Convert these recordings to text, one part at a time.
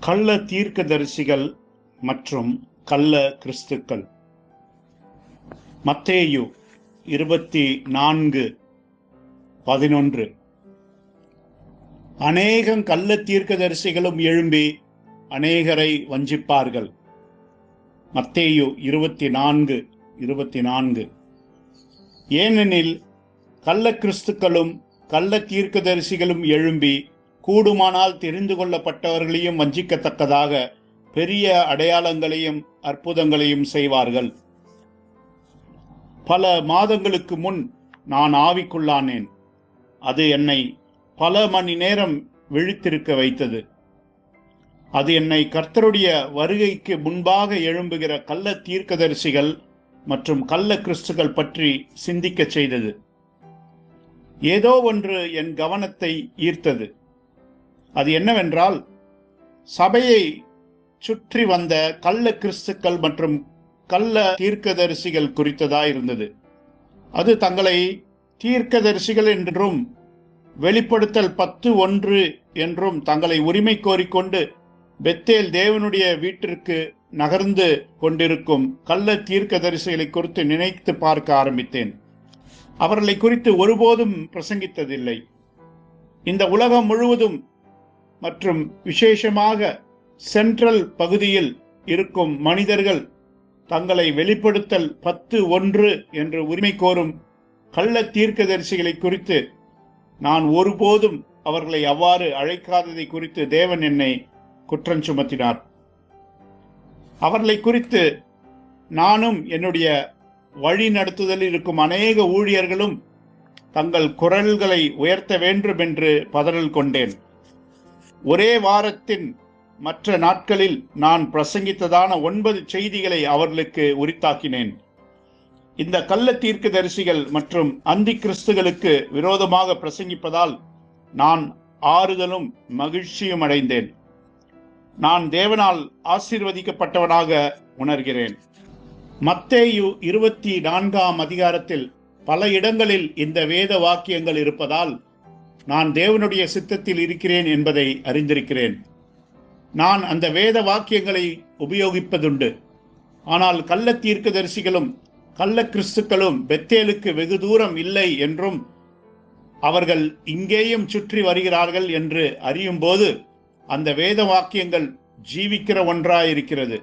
கள்ள தீர்க்கதரிசிகள் மற்றும் கள்ள கிறிஸ்துக்கள். மத்தேயு 24:11. அநேகம் கள்ள தீர்க்கதரிசிகளும் எழும்பி அநேகரை வஞ்சிப்பார்கள். மத்தேயு 24:24. ஏனெனில் கள்ள கிறிஸ்துக்களும் கள்ள தீர்க்கதரிசிகளும் எழும்பி கூடுமானால் தெரிந்து கொள்ளப்பட்டவர்களையும் வஞ்சிக்கத்தக்கதாக பெரிய அடையாளங்களையும் அற்புதங்களையும் செய்வார்கள். பல மாதங்களுக்கு முன் நான் ஆவிக்குள்ளானேன். அது என்னை பல மணி நேரம் விழித்திருக்க வைத்தது. அது என்னை கர்த்தருடைய வருகைக்கு முன்பாக எழும்புகிற கள்ள தீர்க்கதரிசிகள் மற்றும் கள்ள கிறிஸ்துக்கள் பற்றி சிந்திக்கச் செய்தது. ஏதோ ஒன்று என் கவனத்தை ஈர்த்தது. அது என்னவென்றால், சபையை சுற்றி வந்த கள்ள கிறிஸ்துக்கள் மற்றும் கள்ள தீர்க்கதரிசிகள் குறித்ததாயிருந்தது. அது தங்களை தீர்க்கதரிசிகள் என்றும் வெளிப்படுத்தல் 10:1 என்றும் தங்களை உரிமை கோரிக்கொண்டு பெத்தேல் தேவனுடைய வீட்டிற்கு நகர்ந்து கொண்டிருக்கும் கள்ள தீர்க்கதரிசிகளை குறித்து நினைத்து பார்க்க ஆரம்பித்தேன். அவர்களை குறித்து ஒருபோதும் பிரசங்கித்ததில்லை. இந்த உலகம் முழுவதும் மற்றும் விசேஷமாக சென்ட்ரல் பகுதியில் இருக்கும் மனிதர்கள் தங்களை வெளிப்படுத்தல் 10:1 என்று உரிமை கோரும் கள்ள தீர்க்கதரிசிகளை குறித்து நான் ஒருபோதும் அவர்களை அவ்வாறு அழைக்காததை குறித்து தேவன் என்னை குற்றம் சுமத்தினார். அவர்களை குறித்து நானும் என்னுடைய வழி நடத்துதலில் இருக்கும் அநேக ஊழியர்களும் தங்கள் குரல்களை உயர்த்த வேண்டும் என்று பதறல் கொண்டேன். ஒரே வாரத்தின் மற்ற நாட்களில் நான் பிரசங்கித்ததான 9 செய்திகளை அவர்களுக்கு உரித்தாக்கினேன். இந்த கள்ள தீர்க்கதரிசிகள் மற்றும் அந்தி கிறிஸ்துகளுக்கு விரோதமாக பிரசங்கிப்பதால் நான் ஆறுதலும் மகிழ்ச்சியும் அடைந்தேன். நான் தேவனால் ஆசீர்வதிக்கப்பட்டவனாக உணர்கிறேன். மத்தேயு 24ஆம் அதிகாரத்தில் பல இடங்களில் இந்த வேத வாக்கியங்கள் இருப்பதால் நான் தேவனுடைய சித்தத்தில் இருக்கிறேன் என்பதை அறிந்திருக்கிறேன். நான் அந்த வேத வாக்கியங்களை உபயோகிப்பதுண்டு. ஆனால் கள்ள தீர்க்கதரிசிகளும் கள்ள கிறிஸ்துக்களும் பெத்தேலுக்கு வெகு தூரம் இல்லை என்றும் அவர்கள் இங்கேயும் சுற்றி வருகிறார்கள் என்று அறியும் போது அந்த வேத வாக்கியங்கள் ஜீவிக்கிற ஒன்றாயிருக்கிறது.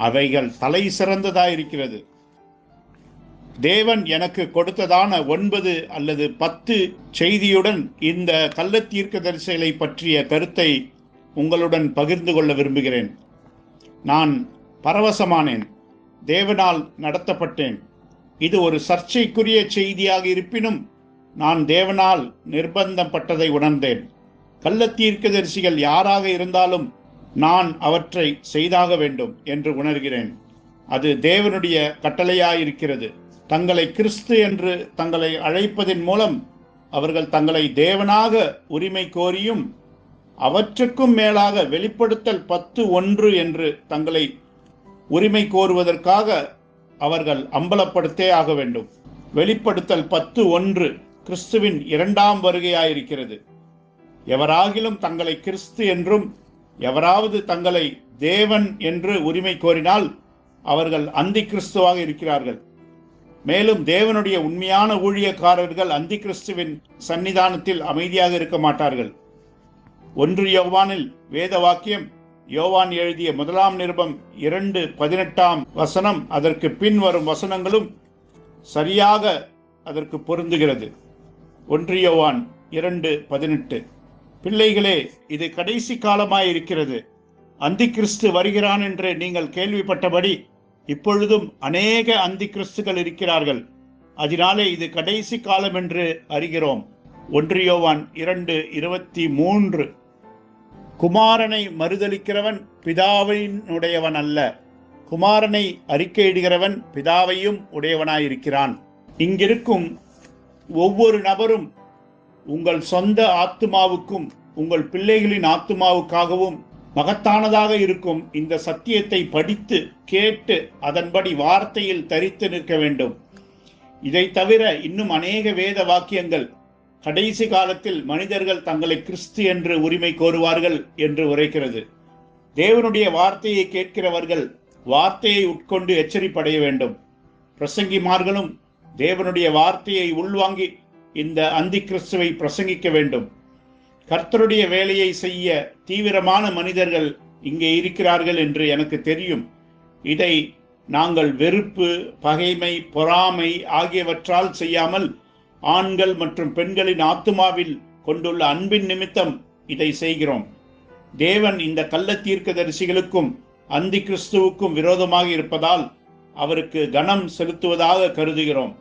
அவைகள் தலை சிறந்ததாயிருக்கிறது. தேவன் எனக்கு கொடுத்ததான 9 அல்லது 10 செய்தியுடன் இந்த கள்ள தீர்க்கதரிசிகளை பற்றிய கருத்தை உங்களுடன் பகிர்ந்து கொள்ள விரும்புகிறேன். நான் பரவசமானேன். தேவனால் நடத்தப்பட்டேன். இது ஒரு சர்ச்சைக்குரிய செய்தியாக இருப்பினும் நான் தேவனால் நிர்பந்தப்பட்டதை உணர்ந்தேன். கள்ள தீர்க்கதரிசிகள் யாராக இருந்தாலும் நான் அவற்றை செய்தாக வேண்டும் என்று உணர்கிறேன். அது தேவனுடைய கட்டளையாயிருக்கிறது. தங்களை கிறிஸ்து என்று தங்களை அழைப்பதின் மூலம் அவர்கள் தங்களை தேவனாக உரிமை கோரியும் அவற்றுக்கும் மேலாக வெளிப்படுத்தல் 10:1 என்று தங்களை உரிமை கோருவதற்காக அவர்கள் அம்பலப்படுத்தே ஆக வேண்டும். வெளிப்படுத்தல் 10:1 கிறிஸ்துவின் 2ஆம் வருகையாயிருக்கிறது. எவராகிலும் தங்களை கிறிஸ்து என்றும் எவராவது தங்களை தேவன் என்று உரிமை கோரினால் அவர்கள் அந்தி கிறிஸ்துவாக இருக்கிறார்கள். மேலும் தேவனுடைய உண்மையான ஊழியக்காரர்கள் அந்தி கிறிஸ்துவின் சன்னிதானத்தில் அமைதியாக இருக்க மாட்டார்கள். 1 யோவானில் வேத வாக்கியம் யோவான் எழுதிய 1ஆம் நிருபம் 2:18 அதற்கு பின் வரும் வசனங்களும் சரியாக அதற்கு பொருந்துகிறது. 1 யோவான் 2:18. பிள்ளைகளே, இது கடைசி காலமாயிருக்கிறது. அந்தி கிறிஸ்து வருகிறான் என்று நீங்கள் கேள்விப்பட்டபடி இப்பொழுதும் அநேக அந்தி கிறிஸ்துகள் இருக்கிறார்கள். அதனாலே இது கடைசி காலம் என்று அறிகிறோம். 1 யோவான் 2:23. குமாரனை மறுதலிக்கிறவன் பிதாவினுடையவன் அல்ல, குமாரனை அறிக்கையிடுகிறவன் பிதாவையும் உடையவனாயிருக்கிறான். இங்கிருக்கும் ஒவ்வொரு நபரும் உங்கள் சொந்த ஆத்துமாவுக்கும் உங்கள் பிள்ளைகளின் ஆத்துமாவுக்காகவும் மகத்தானதாக இருக்கும் இந்த சத்தியத்தை படித்து கேட்டு அதன்படி வார்த்தையில் தரித்து நிற்க வேண்டும். இதை தவிர இன்னும் அநேக வேத வாக்கியங்கள் கடைசி காலத்தில் மனிதர்கள் தங்களை கிறிஸ்து என்று உரிமை கோருவார்கள் என்று உரைக்கிறது. தேவனுடைய வார்த்தையை கேட்கிறவர்கள் வார்த்தையை உட்கொண்டு எச்சரிப்படைய வேண்டும். பிரசங்கிமார்களும் தேவனுடைய வார்த்தையை உள்வாங்கி இந்த அந்தி கிறிஸ்துவை பிரசங்கிக்க வேண்டும். கர்த்தருடைய வேலையை செய்ய தீவிரமான மனிதர்கள் இங்கே இருக்கிறார்கள் என்று எனக்கு தெரியும். இதை நாங்கள் வெறுப்பு, பகைமை, பொறாமை ஆகியவற்றால் செய்யாமல் ஆண்கள் மற்றும் பெண்களின் ஆத்துமாவில் கொண்டுள்ள அன்பின் நிமித்தம் இதை செய்கிறோம். தேவன் இந்த கள்ள தீர்க்கதரிசிகளுக்கும் அந்தி கிறிஸ்துவுக்கும் விரோதமாக இருப்பதால் அவருக்கு கனம் செலுத்துவதாக கருதுகிறோம்.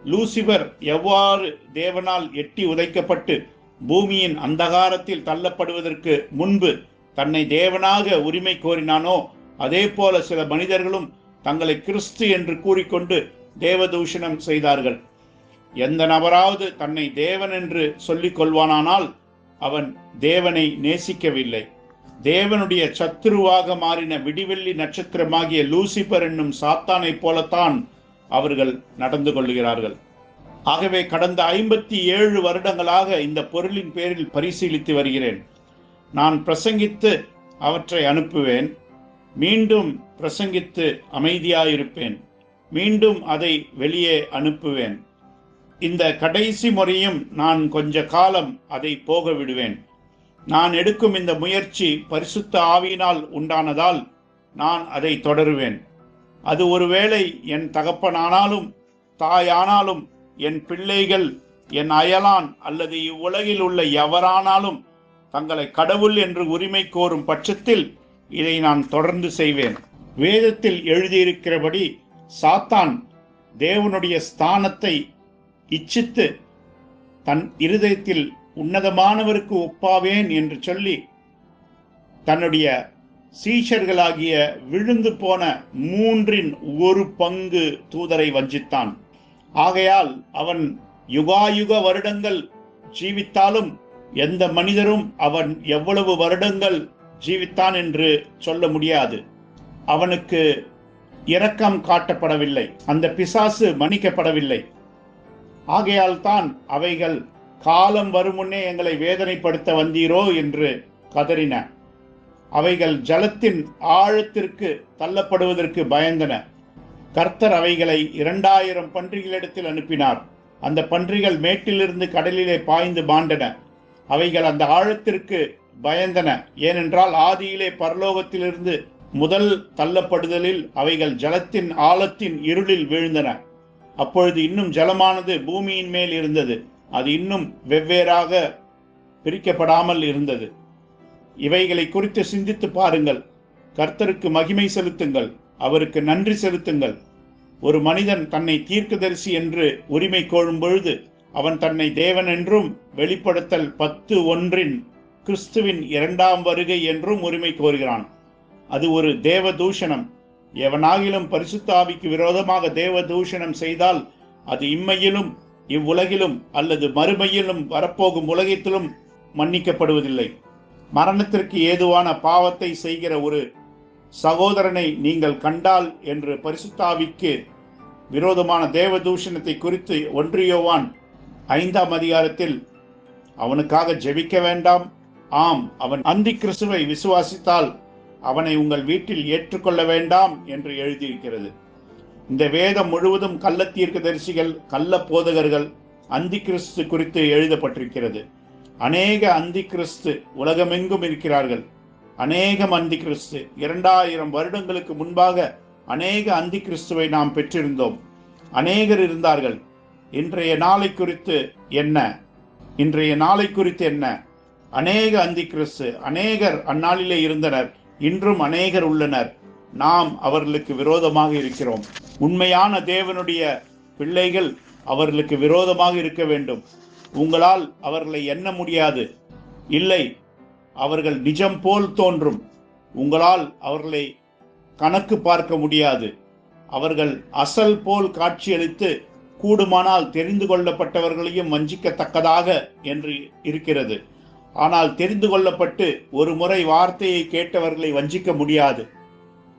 லூசிபர் எவ்வாறு தேவனால் எட்டி உதைக்கப்பட்டு பூமியின் அந்தகாரத்தில் தள்ளப்படுவதற்கு முன்பு தன்னை தேவனாக உரிமை கோரினானோ, அதே போல சில மனிதர்களும் தங்களை கிறிஸ்து என்று கூறிக்கொண்டு தேவதூஷணம் செய்தார்கள். எந்த நபராவது தன்னை தேவன் என்று சொல்லிக் கொள்வானானால் அவன் தேவனை நேசிக்கவில்லை. தேவனுடைய சத்துருவாக மாறின விடிவெள்ளி நட்சத்திரமாகிய லூசிபர் என்னும் சாத்தானை போலத்தான் அவர்கள் நடந்து கொள்கிறார்கள். ஆகவே கடந்த 57 வருடங்களாக இந்த பொருளின் பேரில் பரிசீலித்து வருகிறேன். நான் பிரசங்கித்து அவற்றை அனுப்புவேன், மீண்டும் பிரசங்கித்து அமைதியாயிருப்பேன், மீண்டும் அதை வெளியே அனுப்புவேன். இந்த கடைசி முறையும் நான் கொஞ்ச காலம் அதை போக விடுவேன். நான் எடுக்கும் இந்த முயற்சி பரிசுத்த ஆவியினால் உண்டானதால் நான் அதை தொடருவேன். அது ஒருவேளை என் தகப்பனானாலும் தாயானாலும் என் பிள்ளைகள், என் அயலான் அல்லது இவ்வுலகில் உள்ள எவரானாலும் தங்களை கடவுள் என்று உரிமை கோரும் பட்சத்தில் இதை நான் தொடர்ந்து செய்வேன். வேதத்தில் எழுதியிருக்கிறபடி சாத்தான் தேவனுடைய ஸ்தானத்தை இச்சித்து தன் இருதயத்தில் உன்னதமானவருக்கு ஒப்பாவேன் என்று சொல்லி தன்னுடைய சீஷர்களாகிய விழுந்து போன 1/3 தூதரை வஞ்சித்தான். ஆகையால் அவன் யுகாயுக வருடங்கள் ஜீவித்தாலும் எந்த மனிதரும் அவன் எவ்வளவு வருடங்கள் ஜீவித்தான் என்று சொல்ல முடியாது. அவனுக்கு இரக்கம் காட்டப்படவில்லை, அந்த பிசாசு மன்னிக்கப்படவில்லை. ஆகையால் தான் அவைகள் காலம் வரும் முன்னே எங்களை வேதனைப்படுத்த வந்தீரோ என்று கதறின. அவைகள் ஜலத்தின் ஆழத்திற்கு தள்ளப்படுவதற்கு பயந்தன. கர்த்தர் அவைகளை 2000 பன்றிகளிடத்தில் அனுப்பினார். அந்த பன்றிகள் மேட்டிலிருந்து கடலிலே பாய்ந்து மாண்டன. அவைகள் அந்த ஆழத்திற்கு பயந்தன, ஏனென்றால் ஆதியிலே பரலோகத்திலிருந்து முதல் தள்ளப்படுதலில் அவைகள் ஜலத்தின் ஆழத்தின் இருளில் வீழ்ந்தன. அப்பொழுது இன்னும் ஜலமானது பூமியின் மேல் இருந்தது, அது இன்னும் வெவ்வேறாக பிரிக்கப்படாமல் இருந்தது. இவைகளை குறித்து சிந்தித்து பாருங்கள். கர்த்தருக்கு மகிமை செலுத்துங்கள், அவருக்கு நன்றி செலுத்துங்கள். ஒரு மனிதன் தன்னை தீர்க்கதரிசி என்று உரிமை கோரும் பொழுது அவன் தன்னை தேவன் என்றும் வெளிப்படுத்தல் 10:1 கிறிஸ்துவின் 2ஆம் வருகை என்றும் உரிமை கோருகிறான். அது ஒரு தேவ தூஷணம். எவனாகிலும் பரிசுத்த ஆவிக்கு விரோதமாக தேவ தூஷணம் செய்தால் அது இம்மையிலும் இவ்வுலகிலும் அல்லது மறுமையிலும் வரப்போகும் உலகத்திலும் மன்னிக்கப்படுவதில்லை. மரணத்திற்கு ஏதுவான பாவத்தை செய்கிற ஒரு சகோதரனை நீங்கள் கண்டால் என்று பரிசுத்த ஆவிக்கு விரோதமான தேவ தூஷணத்தை குறித்து 1 யோவான் 5ஆம் அதிகாரத்தில் அவனுக்காக ஜெபிக்க வேண்டாம், ஆம் அவன் அந்தி கிறிஸ்துவை விசுவாசித்தால் அவனை உங்கள் வீட்டில் ஏற்றுக்கொள்ள வேண்டாம் என்று எழுதியிருக்கிறது. இந்த வேதம் முழுவதும் கள்ள தீர்க்கதரிசிகள், கள்ள போதகர்கள், அந்தி கிறிஸ்து குறித்து எழுதப்பட்டிருக்கிறது. அநேக அந்தி கிறிஸ்து உலகமெங்கும் இருக்கிறார்கள். அநேகம் அந்தி கிறிஸ்து 2000 வருடங்களுக்கு முன்பாக அநேக அந்தி கிறிஸ்துவை நாம் பெற்றிருந்தோம். அநேகர் இருந்தார்கள். இன்றைய நாளை குறித்து என்ன? அநேக அந்தி கிறிஸ்து, அநேகர் அந்நாளிலே இருந்தனர், இன்றும் அநேகர் உள்ளனர். நாம் அவர்களுக்கு விரோதமாக இருக்கிறோம். உண்மையான தேவனுடைய பிள்ளைகள் அவர்களுக்கு விரோதமாக இருக்க வேண்டும். உங்களால் அவர்களை எண்ண முடியாது. இல்லை, அவர்கள் நிஜம் போல் தோன்றும். உங்களால் அவர்களை கணக்கு பார்க்க முடியாது. அவர்கள் அசல் போல் காட்சியளித்து கூடுமானால் தெரிந்து கொள்ளப்பட்டவர்களையும் வஞ்சிக்கத்தக்கதாக என்று இருக்கிறது. ஆனால் தெரிந்து கொள்ளப்பட்டு ஒரு முறை வார்த்தையை கேட்டவர்களை வஞ்சிக்க முடியாது.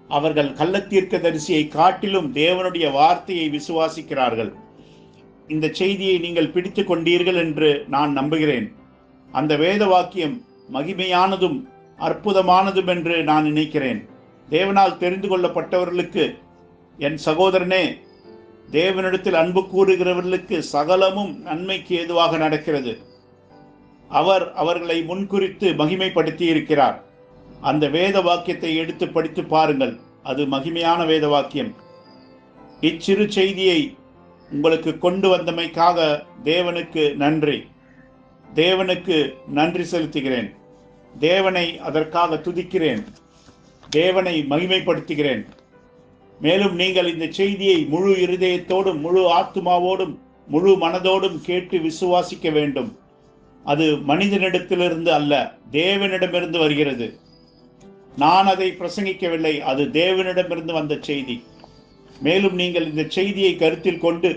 அவர்கள் கள்ள தீர்க்கதரிசியை காட்டிலும் தேவனுடைய வார்த்தையை விசுவாசிக்கிறார்கள். இந்த செய்தியை நீங்கள் பிடித்து கொண்டீர்கள் என்று நான் நம்புகிறேன். அந்த வேத வாக்கியம் மகிமையானதும் அற்புதமானதும் என்று நான் நினைக்கிறேன். தேவனால் தெரிந்து கொள்ளப்பட்டவர்களுக்கு, என் சகோதரனே, தேவனிடத்தில் அன்பு கூறுகிறவர்களுக்கு சகலமும் நன்மைக்கு ஏதுவாக நடக்கிறது. அவர் அவர்களை முன்குறித்து மகிமைப்படுத்தி இருக்கிறார். அந்த வேத வாக்கியத்தை எடுத்து படித்து பாருங்கள். அது மகிமையான வேத வாக்கியம். இச்சிறு செய்தியை உங்களுக்கு கொண்டு வந்தமைக்காக தேவனுக்கு நன்றி. தேவனுக்கு நன்றி செலுத்துகிறேன். தேவனை அதற்காக துதிக்கிறேன். தேவனை மகிமைப்படுத்துகிறேன். மேலும் நீங்கள் இந்த செய்தியை முழு இருதயத்தோடும், முழு ஆத்துமாவோடும், முழு மனதோடும் கேட்டு விசுவாசிக்க வேண்டும். அது மனிதனிடத்திலிருந்து அல்ல, தேவனிடமிருந்து வருகிறது. நான் அதை பிரசங்கிக்கவில்லை, அது தேவனிடமிருந்து வந்த செய்தி. மேலும் நீங்கள் இந்த செய்தியை கருத்தில் கொண்டு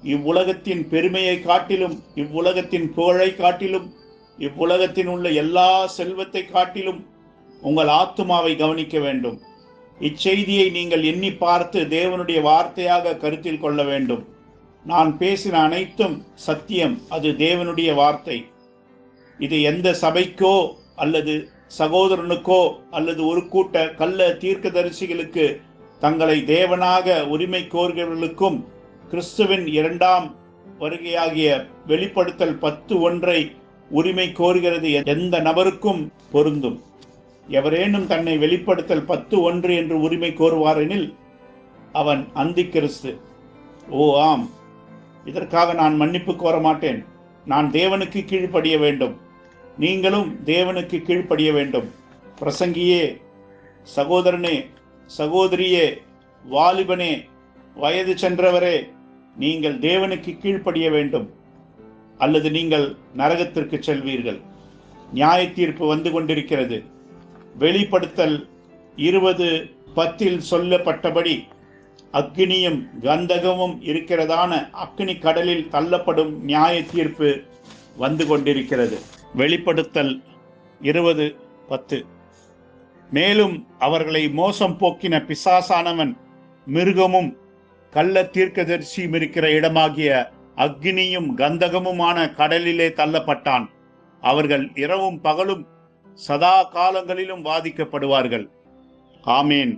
இவ்வுலகத்தின் பெருமையை காட்டிலும், இவ்வுலகத்தின் புகழை காட்டிலும், இவ்வுலகத்தின் உள்ள எல்லா செல்வத்தை காட்டிலும் உங்கள் ஆத்துமாவை கவனிக்க வேண்டும். இச்செய்தியை நீங்கள் எண்ணி பார்த்து தேவனுடைய வார்த்தையாக கருத்தில் கொள்ள வேண்டும். நான் பேசின அனைத்தும் சத்தியம். அது தேவனுடைய வார்த்தை. இது எந்த சபைக்கோ அல்லது சகோதரனுக்கோ அல்லது ஒரு கூட்ட கள்ள தீர்க்கதரிசிகளுக்கு, தங்களை தேவனாக உரிமை கோருகிறவர்களுக்கும் கிறிஸ்துவின் 2ஆம் வருகையாகிய வெளிப்படுத்தல் 10:1 உரிமை கோருகிறது எந்த நபருக்கும் பொருந்தும். எவரேனும் தன்னை வெளிப்படுத்தல் 10:1 என்று உரிமை கோருவாரெனில் அவன் அந்தி கிறிஸ்து. ஓ ஆம், இதற்காக நான் மன்னிப்பு கோர மாட்டேன். நான் தேவனுக்கு கீழ்ப்படிய வேண்டும். நீங்களும் தேவனுக்கு கீழ்ப்படிய வேண்டும். பிரசங்கியே, சகோதரனே, சகோதரியே, வாலிபனே, வயது சென்றவரே, நீங்கள் தேவனுக்கு கீழ்ப்படிய வேண்டும். அல்லது நீங்கள் நரகத்திற்கு செல்வீர்கள். நியாய தீர்ப்பு வந்து கொண்டிருக்கிறது. வெளிப்படுத்தல் 20:10 சொல்லப்பட்டபடி அக்கினியும் கந்தகமும் இருக்கிறதான அக்கினி கடலில் தள்ளப்படும் நியாய தீர்ப்பு வந்து கொண்டிருக்கிறது. வெளிப்படுத்தல் 20:10. மேலும் அவர்களை மோசம் போக்கின பிசாசானவன் மிருகமும் கள்ள தீர்க்கதரிசியும் இருக்கிற இடமாகிய அக்கினியும் கந்தகமுமான கடலிலே தள்ளப்பட்டான். அவர்கள் இரவும் பகலும் சதா காலங்களிலும் வாதிக்கப்படுவார்கள். ஆமேன்.